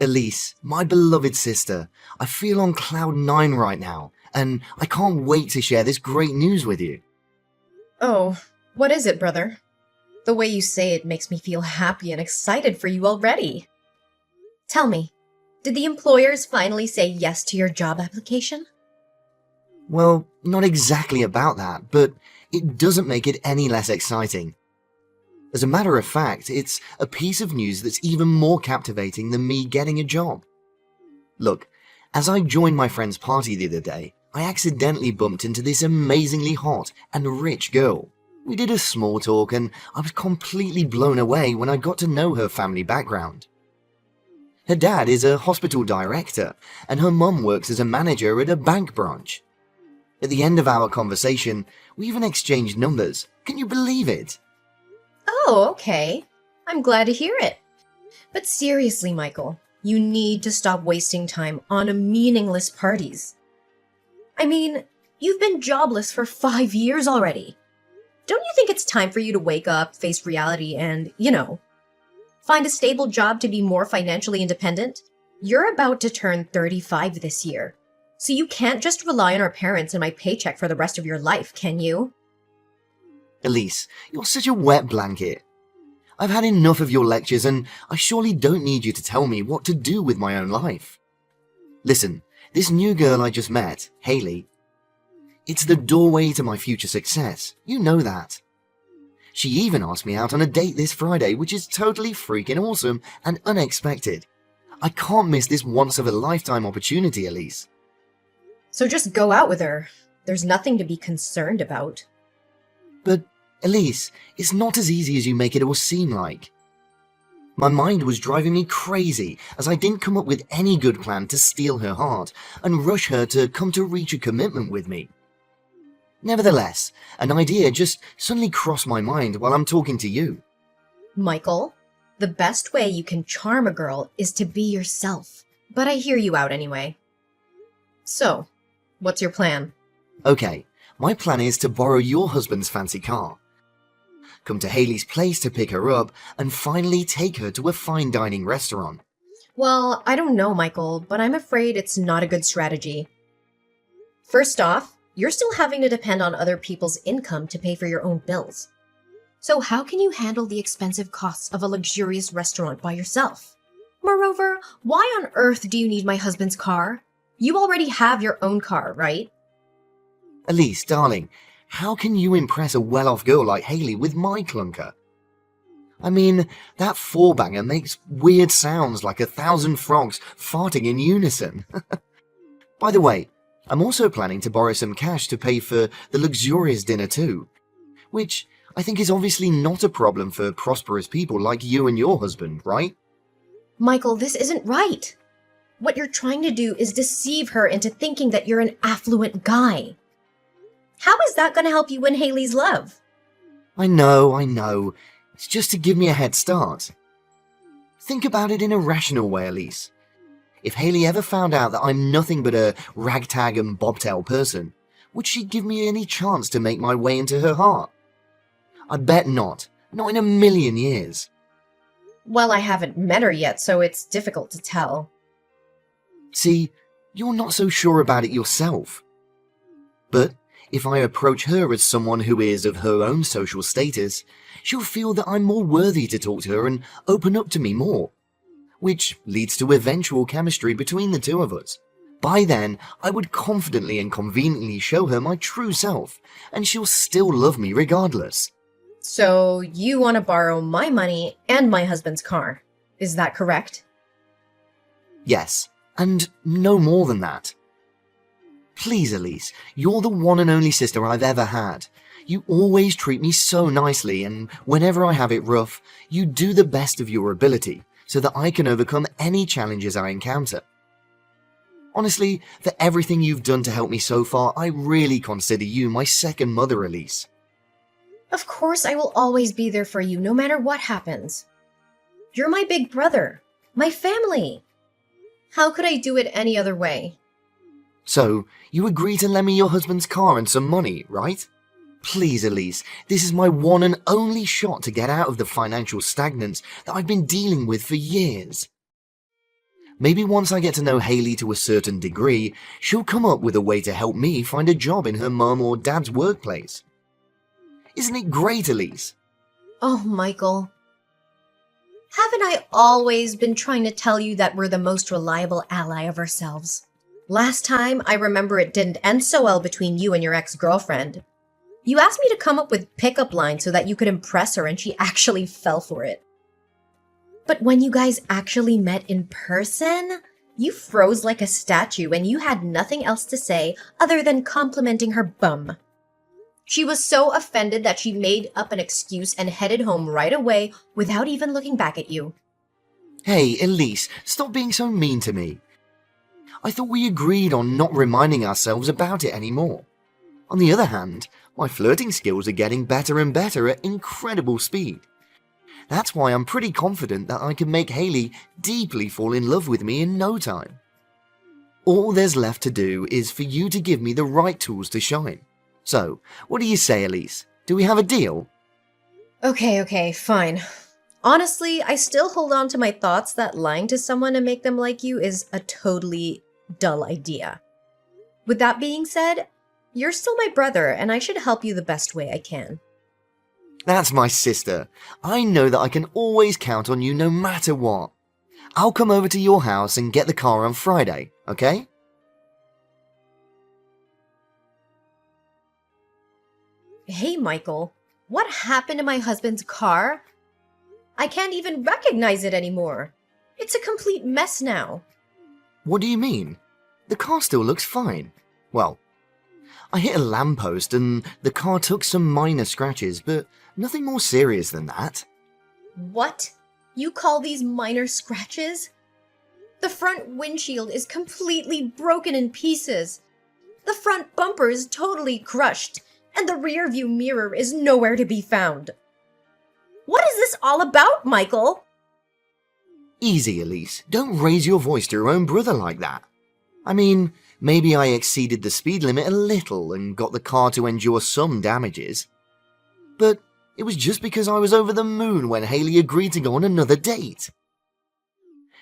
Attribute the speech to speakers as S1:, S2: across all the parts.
S1: Elise, my beloved sister, I feel on cloud nine right now, and I can't wait to share this great news with you.
S2: Oh, what is it, brother? The way you say it makes me feel happy and excited for you already. Tell me, did the employers finally say yes to your job application?
S1: Well, not exactly about that, but it doesn't make it any less exciting. As a matter of fact, it's a piece of news that's even more captivating than me getting a job. Look, as I joined my friend's party the other day, I accidentally bumped into this amazingly hot and rich girl. We did a small talk and I was completely blown away when I got to know her family background. Her dad is a hospital director and her mum works as a manager at a bank branch. At the end of our conversation, we even exchanged numbers. Can you believe it?
S2: Oh, okay. I'm glad to hear it. But seriously, Michael, you need to stop wasting time on meaningless parties. I mean, you've been jobless for 5 years already. Don't you think it's time for you to wake up, face reality, and, find a stable job to be more financially independent? You're about to turn 35 this year, so you can't just rely on our parents and my paycheck for the rest of your life, can you?
S1: Elise, you're such a wet blanket. I've had enough of your lectures and I surely don't need you to tell me what to do with my own life. Listen, this new girl I just met, Hayley, it's the doorway to my future success. You know that. She even asked me out on a date this Friday, which is totally freaking awesome and unexpected. I can't miss this once-of-a-lifetime opportunity, Elise.
S2: So just go out with her. There's nothing to be concerned about.
S1: But, Elise, it's not as easy as you make it all seem like. My mind was driving me crazy as I didn't come up with any good plan to steal her heart and rush her to come to reach a commitment with me. Nevertheless, an idea just suddenly crossed my mind while I'm talking to you.
S2: Michael, the best way you can charm a girl is to be yourself. But I hear you out anyway. So, what's your plan?
S1: Okay, my plan is to borrow your husband's fancy car, come to Hayley's place to pick her up, and finally take her to a fine dining restaurant.
S2: Well, I don't know, Michael, but I'm afraid it's not a good strategy. First off, you're still having to depend on other people's income to pay for your own bills. So how can you handle the expensive costs of a luxurious restaurant by yourself? Moreover, why on earth do you need my husband's car? You already have your own car, right?
S1: Elise, darling, how can you impress a well-off girl like Hayley with my clunker? I mean, that four-banger makes weird sounds like 1,000 frogs farting in unison. By the way, I'm also planning to borrow some cash to pay for the luxurious dinner too, which I think is obviously not a problem for prosperous people like you and your husband, right?
S2: Michael, this isn't right. What you're trying to do is deceive her into thinking that you're an affluent guy. How is that going to help you win Hayley's love?
S1: I know. It's just to give me a head start. Think about it in a rational way, Elise. If Hayley ever found out that I'm nothing but a ragtag and bobtail person, would she give me any chance to make my way into her heart? I bet not. Not in a million years.
S2: Well, I haven't met her yet, so it's difficult to tell.
S1: See, you're not so sure about it yourself. But if I approach her as someone who is of her own social status, she'll feel that I'm more worthy to talk to her and open up to me more, which leads to eventual chemistry between the two of us. By then, I would confidently and conveniently show her my true self, and she'll still love me regardless.
S2: So you want to borrow my money and my husband's car. Is that correct?
S1: Yes, and no more than that. Please, Elise, you're the one and only sister I've ever had. You always treat me so nicely, and whenever I have it rough, you do the best of your ability so that I can overcome any challenges I encounter. Honestly, for everything you've done to help me so far, I really consider you my second mother, Elise.
S2: Of course I will always be there for you, no matter what happens. You're my big brother, my family. How could I do it any other way?
S1: So, you agree to lend me your husband's car and some money, right? Please, Elise, this is my one and only shot to get out of the financial stagnance that I've been dealing with for years. Maybe once I get to know Haley to a certain degree, she'll come up with a way to help me find a job in her mum or dad's workplace. Isn't it great, Elise?
S2: Oh, Michael. Haven't I always been trying to tell you that we're the most reliable ally of ourselves? Last time, I remember it didn't end so well between you and your ex-girlfriend. You asked me to come up with pickup lines so that you could impress her, and she actually fell for it. But when you guys actually met in person, you froze like a statue and you had nothing else to say other than complimenting her bum. She was so offended that she made up an excuse and headed home right away without even looking back at you.
S1: Hey, Elise, stop being so mean to me. I thought we agreed on not reminding ourselves about it anymore. On the other hand, my flirting skills are getting better and better at incredible speed. That's why I'm pretty confident that I can make Haley deeply fall in love with me in no time. All there's left to do is for you to give me the right tools to shine. So, what do you say, Elise? Do we have a deal?
S2: Okay, fine. Honestly, I still hold on to my thoughts that lying to someone to make them like you is a totally dull idea. With that being said, you're still my brother, and I should help you the best way I can.
S1: That's my sister. I know that I can always count on you no matter what. I'll come over to your house and get the car on Friday, okay?
S2: Hey, Michael, what happened to my husband's car? I can't even recognize it anymore. It's a complete mess now.
S1: What do you mean? The car still looks fine. Well, I hit a lamppost and the car took some minor scratches, but nothing more serious than that.
S2: What? You call these minor scratches? The front windshield is completely broken in pieces. The front bumper is totally crushed, and the rear view mirror is nowhere to be found. What is this all about, Michael?
S1: Easy, Elise. Don't raise your voice to your own brother like that. I mean, maybe I exceeded the speed limit a little and got the car to endure some damages. But it was just because I was over the moon when Haley agreed to go on another date.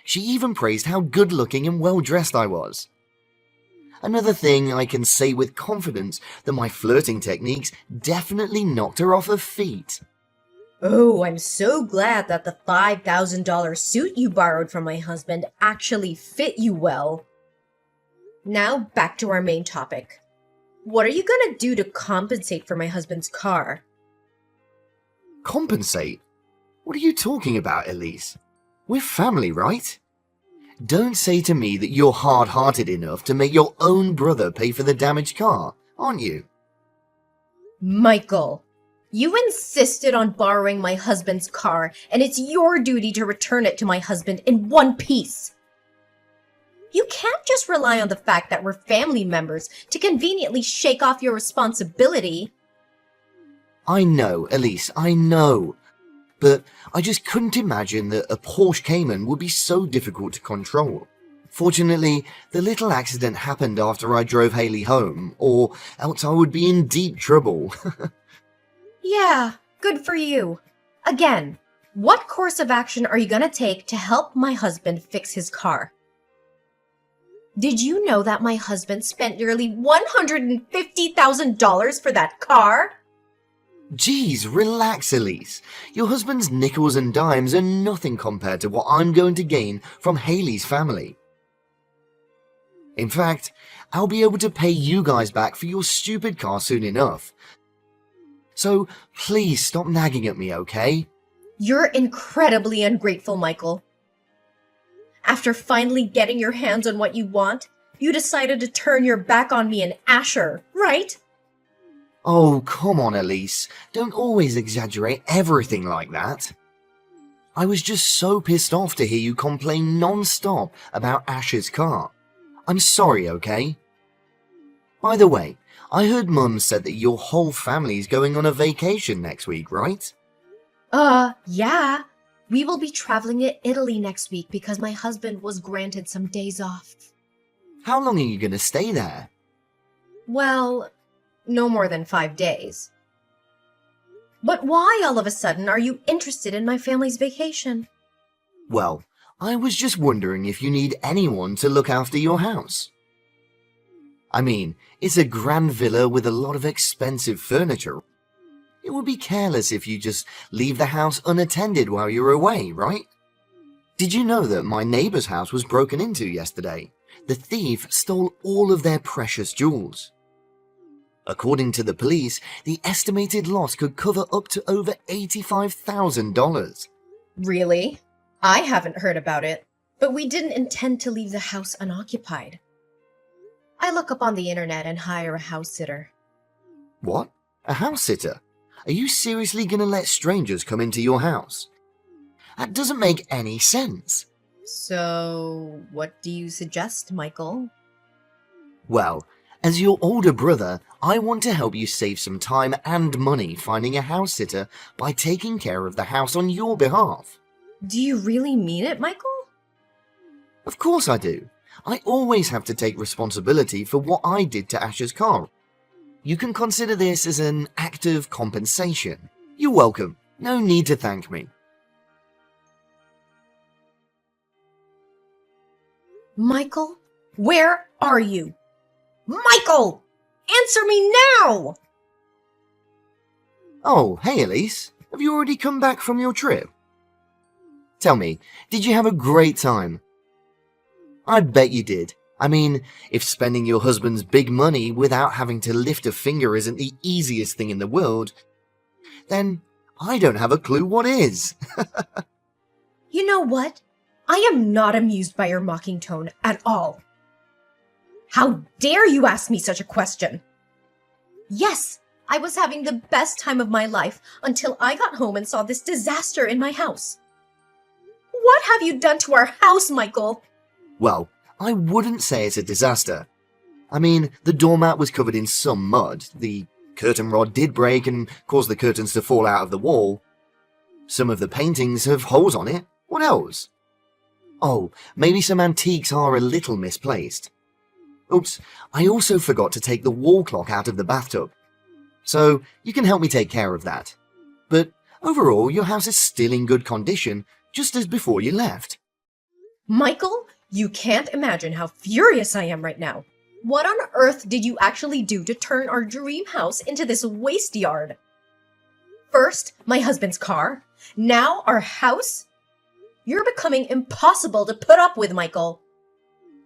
S1: She even praised how good-looking and well-dressed I was. Another thing I can say with confidence that my flirting techniques definitely knocked her off her feet.
S2: Oh, I'm so glad that the $5,000 suit you borrowed from my husband actually fit you well. Now back to our main topic. What are you gonna do to compensate for my husband's car?
S1: Compensate? What are you talking about, Elise? We're family, right? Don't say to me that you're hard-hearted enough to make your own brother pay for the damaged car, aren't you?
S2: Michael, you insisted on borrowing my husband's car, and it's your duty to return it to my husband in one piece. You can't just rely on the fact that we're family members to conveniently shake off your responsibility.
S1: I know, Elise, I know. But I just couldn't imagine that a Porsche Cayman would be so difficult to control. Fortunately, the little accident happened after I drove Haley home, or else I would be in deep trouble.
S2: Yeah, good for you. Again, what course of action are you gonna take to help my husband fix his car? Did you know that my husband spent nearly $150,000 for that car?
S1: Geez, relax, Elise. Your husband's nickels and dimes are nothing compared to what I'm going to gain from Haley's family. In fact, I'll be able to pay you guys back for your stupid car soon enough. So please stop nagging at me, okay?
S2: You're incredibly ungrateful, Michael. After finally getting your hands on what you want, you decided to turn your back on me and Asher, right?
S1: Oh, come on, Elise. Don't always exaggerate everything like that. I was just so pissed off to hear you complain non-stop about Asher's car. I'm sorry, okay? By the way, I heard Mum said that your whole family's going on a vacation next week, right?
S2: Yeah. We will be traveling to Italy next week because my husband was granted some days off.
S1: How long are you going to stay there?
S2: Well, no more than 5 days. But why all of a sudden are you interested in my family's vacation?
S1: Well, I was just wondering if you need anyone to look after your house. I mean, it's a grand villa with a lot of expensive furniture. It would be careless if you just leave the house unattended while you're away, right? Did you know that my neighbor's house was broken into yesterday? The thief stole all of their precious jewels. According to the police, the estimated loss could cover up to over $85,000.
S2: Really? I haven't heard about it, but we didn't intend to leave the house unoccupied. I look up on the internet and hire a house sitter.
S1: What? A house sitter? Are you seriously gonna let strangers come into your house? That doesn't make any sense.
S2: So, what do you suggest, Michael?
S1: Well, as your older brother, I want to help you save some time and money finding a house sitter by taking care of the house on your behalf.
S2: Do you really mean it, Michael?
S1: Of course I do. I always have to take responsibility for what I did to Ash's car. You can consider this as an act of compensation. You're welcome. No need to thank me.
S2: Michael, where are you? Michael! Answer me now!
S1: Oh, hey Elise. Have you already come back from your trip? Tell me, did you have a great time? I bet you did. I mean, if spending your husband's big money without having to lift a finger isn't the easiest thing in the world, then I don't have a clue what is.
S2: You know what? I am not amused by your mocking tone at all. How dare you ask me such a question? Yes, I was having the best time of my life until I got home and saw this disaster in my house. What have you done to our house, Michael?
S1: Well, I wouldn't say it's a disaster. I mean, the doormat was covered in some mud, the curtain rod did break and cause the curtains to fall out of the wall. Some of the paintings have holes on it. What else? Oh, maybe some antiques are a little misplaced. Oops, I also forgot to take the wall clock out of the bathtub. So, you can help me take care of that. But overall, your house is still in good condition, just as before you left.
S2: Michael, you can't imagine how furious I am right now. What on earth did you actually do to turn our dream house into this waste yard? First, my husband's car. Now, our house? You're becoming impossible to put up with, Michael.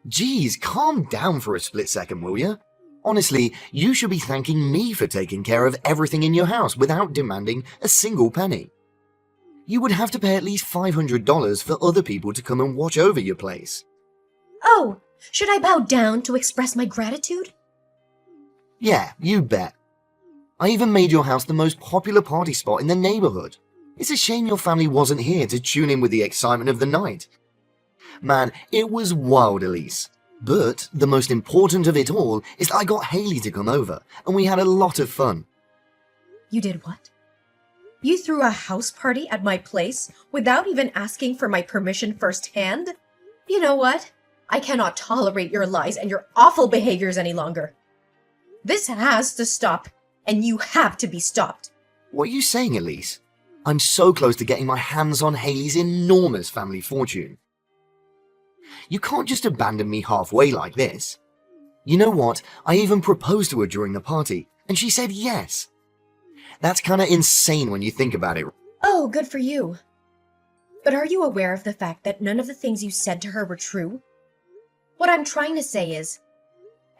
S1: Geez, calm down for a split second, will you? Honestly, you should be thanking me for taking care of everything in your house without demanding a single penny. You would have to pay at least $500 for other people to come and watch over your place.
S2: Oh, should I bow down to express my gratitude?
S1: Yeah, you bet. I even made your house the most popular party spot in the neighborhood. It's a shame your family wasn't here to tune in with the excitement of the night. Man, it was wild, Elise. But the most important of it all is that I got Haley to come over, and we had a lot of fun.
S2: You did what? You threw a house party at my place without even asking for my permission firsthand? You know what? I cannot tolerate your lies and your awful behaviors any longer. This has to stop, and you have to be stopped.
S1: What are you saying, Elise? I'm so close to getting my hands on Haley's enormous family fortune. You can't just abandon me halfway like this. You know what? I even proposed to her during the party, and she said yes. That's kinda insane when you think about it.
S2: Oh, good for you. But are you aware of the fact that none of the things you said to her were true? What I'm trying to say is,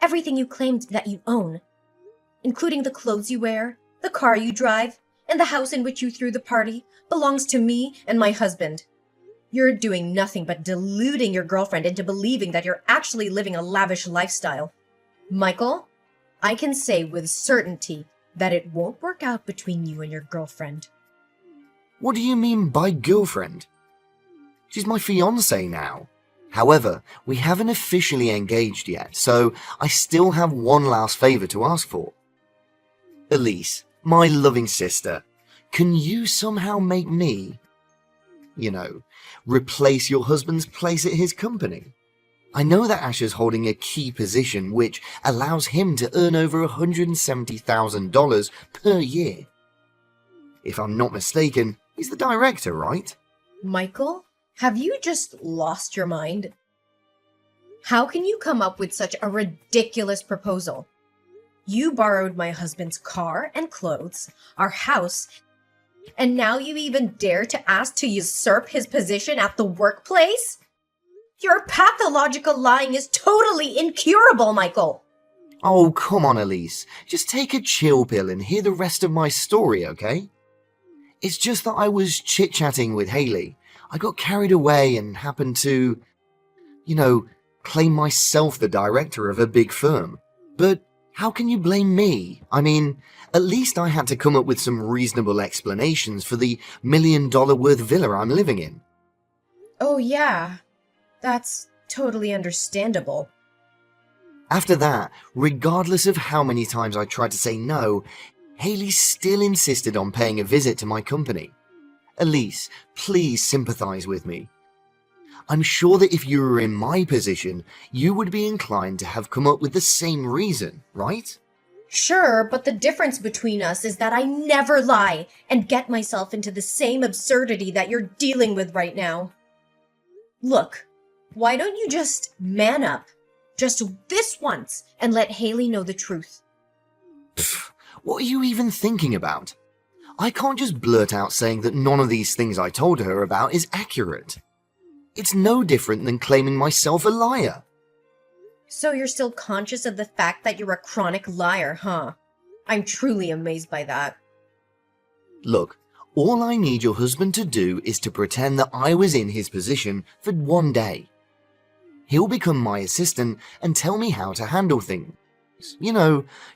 S2: everything you claimed that you own, including the clothes you wear, the car you drive, and the house in which you threw the party, belongs to me and my husband. You're doing nothing but deluding your girlfriend into believing that you're actually living a lavish lifestyle. Michael, I can say with certainty that it won't work out between you and your girlfriend.
S1: What do you mean by girlfriend? She's my fiancée now. However, we haven't officially engaged yet, so I still have one last favor to ask for. Elise, my loving sister, can you somehow make me, replace your husband's place at his company? I know that Ash is holding a key position which allows him to earn over $170,000 per year. If I'm not mistaken, he's the director, right?
S2: Michael, Have you just lost your mind? How can you come up with such a ridiculous proposal? You borrowed my husband's car and clothes, our house, and now you even dare to ask to usurp his position at the workplace? Your pathological lying is totally incurable, Michael.
S1: Oh, come on, Elise. Just take a chill pill and hear the rest of my story, okay? It's just that I was chit-chatting with Haley. I got carried away and happened to, claim myself the director of a big firm. But how can you blame me? I mean, at least I had to come up with some reasonable explanations for the $1 million worth villa I'm living in.
S2: Oh yeah, that's totally understandable.
S1: After that, regardless of how many times I tried to say no, Haley still insisted on paying a visit to my company. Elise, please sympathize with me. I'm sure that if you were in my position, you would be inclined to have come up with the same reason, right?
S2: Sure, but the difference between us is that I never lie and get myself into the same absurdity that you're dealing with right now. Look, why don't you just man up? Just this once and let Haley know the truth.
S1: Pfft, what are you even thinking about? I can't just blurt out saying that none of these things I told her about is accurate. It's no different than claiming myself a liar.
S2: So you're still conscious of the fact that you're a chronic liar, huh? I'm truly amazed by that.
S1: Look, all I need your husband to do is to pretend that I was in his position for one day. He'll become my assistant and tell me how to handle things.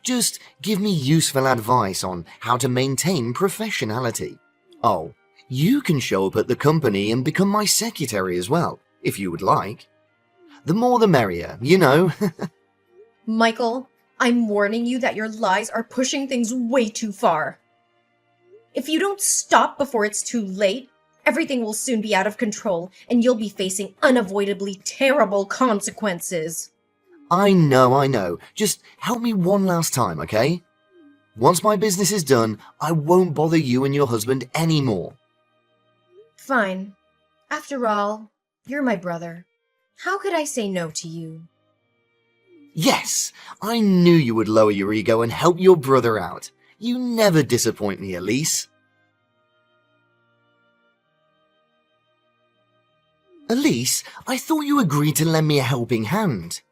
S1: Just give me useful advice on how to maintain professionality. Oh, you can show up at the company and become my secretary as well, if you would like. The more the merrier,
S2: Michael, I'm warning you that your lies are pushing things way too far. If you don't stop before it's too late, everything will soon be out of control and you'll be facing unavoidably terrible consequences.
S1: I know. Just help me one last time, okay? Once my business is done, I won't bother you and your husband anymore.
S2: Fine. After all, you're my brother. How could I say no to you?
S1: Yes, I knew you would lower your ego and help your brother out. You never disappoint me, Elise. Elise, I thought you agreed to lend me a helping hand.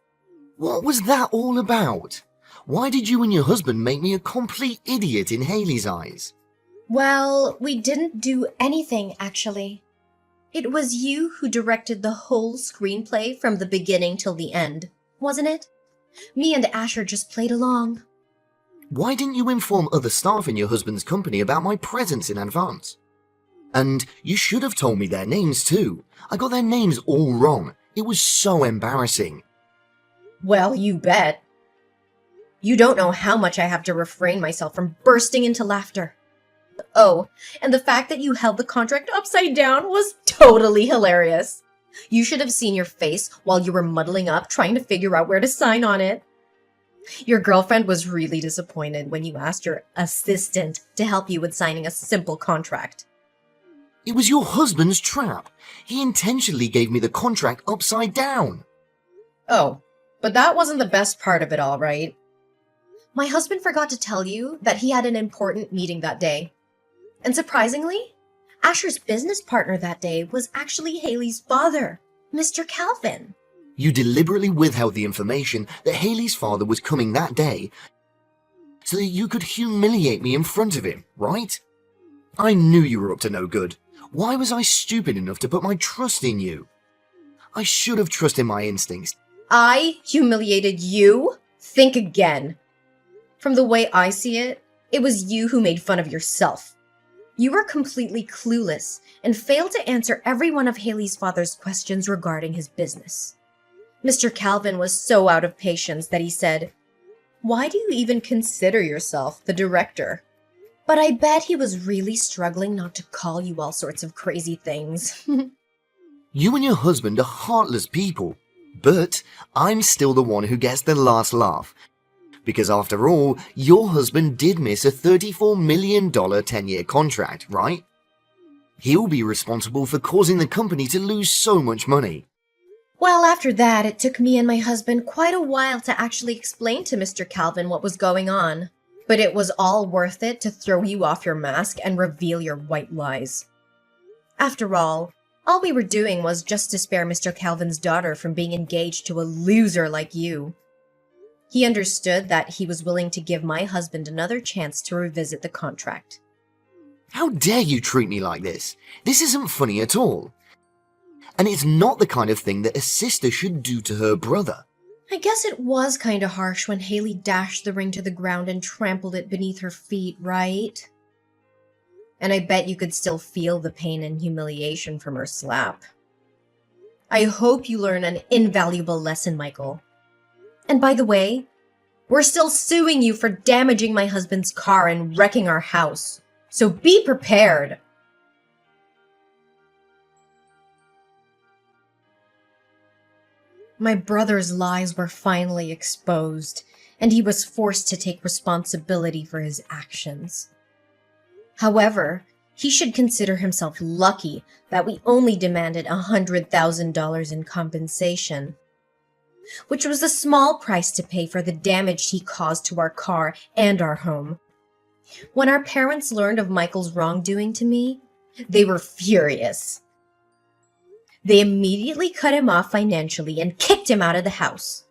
S1: What was that all about? Why did you and your husband make me a complete idiot in Haley's eyes?
S2: Well, we didn't do anything, actually. It was you who directed the whole screenplay from the beginning till the end, wasn't it? Me and Asher just played along.
S1: Why didn't you inform other staff in your husband's company about my presence in advance? And you should have told me their names too. I got their names all wrong. It was so embarrassing.
S2: Well, you bet. You don't know how much I have to refrain myself from bursting into laughter. Oh, and the fact that you held the contract upside down was totally hilarious. You should have seen your face while you were muddling up trying to figure out where to sign on it. Your girlfriend was really disappointed when you asked your assistant to help you with signing a simple contract.
S1: It was your husband's trap. He intentionally gave me the contract upside down.
S2: Oh, but that wasn't the best part of it all, right? My husband forgot to tell you that he had an important meeting that day. And surprisingly, Asher's business partner that day was actually Haley's father, Mr. Calvin.
S1: You deliberately withheld the information that Haley's father was coming that day so that you could humiliate me in front of him, right? I knew you were up to no good. Why was I stupid enough to put my trust in you? I should have trusted my instincts.
S2: I humiliated you? Think again. From the way I see it, it was you who made fun of yourself. You were completely clueless and failed to answer every one of Haley's father's questions regarding his business. Mr. Calvin was so out of patience that he said, "Why do you even consider yourself the director?" But I bet he was really struggling not to call you all sorts of crazy things.
S1: You and your husband are heartless people, but I'm still the one who gets the last laugh. Because after all, your husband did miss a $34 million 10-year contract, right? He'll be responsible for causing the company to lose so much money.
S2: Well, after that, it took me and my husband quite a while to actually explain to Mr. Calvin what was going on. But it was all worth it to throw you off your mask and reveal your white lies. After all we were doing was just to spare Mr. Calvin's daughter from being engaged to a loser like you. He understood that he was willing to give my husband another chance to revisit the contract.
S1: How dare you treat me like this? This isn't funny at all. And it's not the kind of thing that a sister should do to her brother.
S2: I guess it was kinda harsh when Haley dashed the ring to the ground and trampled it beneath her feet, right? And I bet you could still feel the pain and humiliation from her slap. I hope you learn an invaluable lesson, Michael. And by the way, we're still suing you for damaging my husband's car and wrecking our house. So be prepared. My brother's lies were finally exposed, and he was forced to take responsibility for his actions. However, he should consider himself lucky that we only demanded $100,000 in compensation, which was a small price to pay for the damage he caused to our car and our home. When our parents learned of Michael's wrongdoing to me, they were furious. They immediately cut him off financially and kicked him out of the house.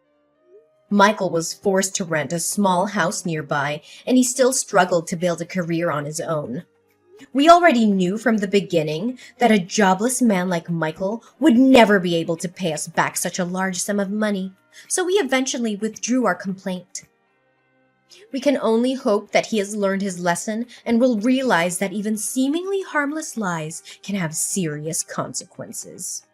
S2: Michael was forced to rent a small house nearby, and he still struggled to build a career on his own. We already knew from the beginning that a jobless man like Michael would never be able to pay us back such a large sum of money, so we eventually withdrew our complaint. We can only hope that he has learned his lesson and will realize that even seemingly harmless lies can have serious consequences.